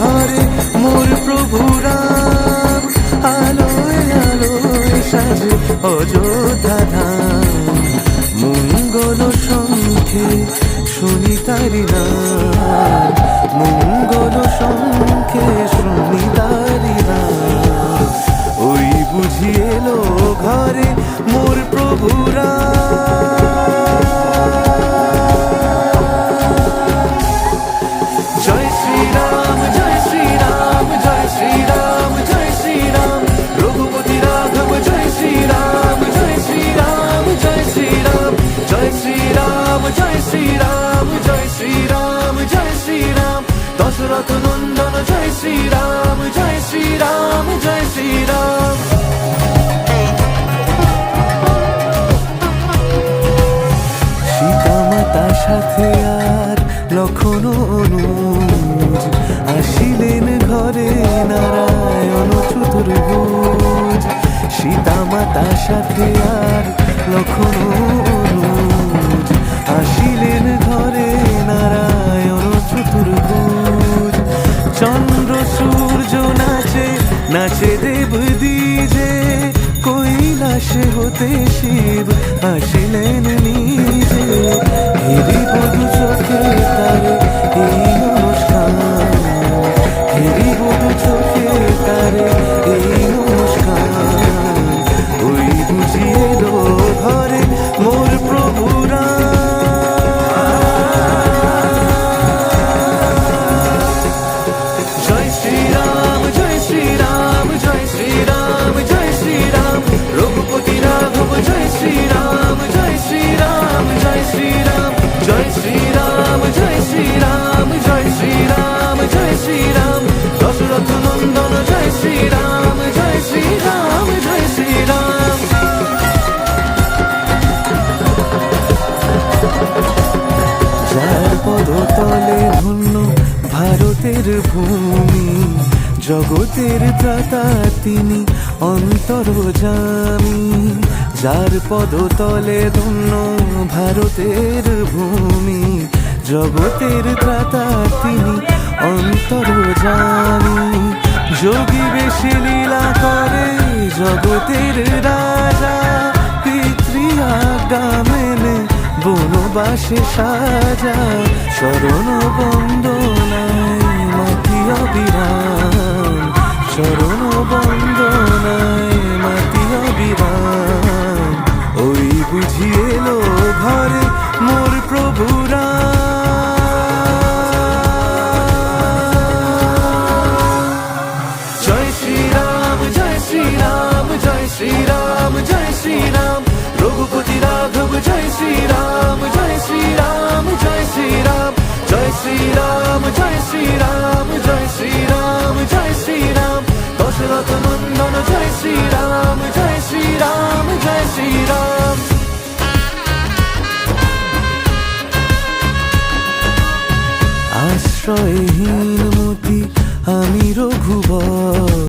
ঘরে মোর প্রভু রাম। আলোয় আলোয় সাজে অযোধ্যা ধাম, মঙ্গল শঙ্খে শুনি তারি নাম, মঙ্গল শঙ্খে শুনি তারি নাম। ওই বুঝি এলো ঘরে মোর প্রভু রাম। জয় শ্রীরাম জয় শ্রীরাম জয় শ্রীরাম জয় শ্রীরাম, রঘুপতি রাঘব জয় শ্রীরাম জয় শ্রীরাম জয় শ্রীরাম, জয় শ্রীরাম জয় শ্রীরাম জয় শ্রীরাম জয় শ্রীরাম, দশরথ নন্দন জয় শ্রীরাম জয় শ্রীরাম জয় শ্রীরাম। সীতা মাতা সাথে আর লক্ষণ অনুজ, আসিলেন ঘরে নারায়ণ চতুর্ভুজ। সীতা মাতা সাথে আর লক্ষণ অনুজ, আসিলেন ঘরে নারায়ণ চতুর্ভুজ। চন্দ্র সূর্য নাচে নাচে দেব দ্বিজে, কৈলাসে হতে শিব আসিলেন নিজে। হেরি বধূ চোখে তারে এই নমস্কার, হেরি বধূ চোখে তারে এই নমস্কার। ওই বুঝি এলো ঘরে মোর প্রভু জয় শ্রীরাম জয় শ্রীরাম জয় শ্রীরাম জয় শ্রীরাম, রঘুপতি রাঘব জয় শ্রীরাম জয় শ্রীরাম জয় শ্রীরাম, জয় শ্রীরাম জয় শ্রীরাম জয় শ্রীরাম জয় শ্রীরাম, দশরথ নন্দন জয় শ্রীরাম জয় শ্রীরাম জয় শ্রীরাম। যার পদতলে ধন্য ভারতের ভূমি, জগতের ত্রাতা তিনি অন্তর্যামী। যার পদতলে ধন্য ভারতের ভূমি, জগতের ত্রাতা তিনি অন্তর্যামী। যোগী বেশি লীলা করে জগতের রাজা, পিতৃ আজ্ঞা মেনে বনবাসে সাজা। শরণ বন্দনায় মাতি অবিরাম, শরণ বন্দনায় মাতি অবিরাম। ওই বুঝি এলো ঘরে মোর প্রভু জয় শ্রীরাম জয় শ্রীরাম জয় শ্রীরাম জয় শ্রীরাম, রঘুপতি রাঘব জয় শ্রীরাম জয় শ্রীরাম জয় শ্রীরাম, জয় শ্রীরাম জয় শ্রীরাম জয় শ্রীরাম জয় শ্রীরাম, দশরথ নন্দন জয় শ্রীরাম জয় শ্রীরাম জয় শ্রীরাম। আশ্রয়হীন মতি আমি রঘুবর।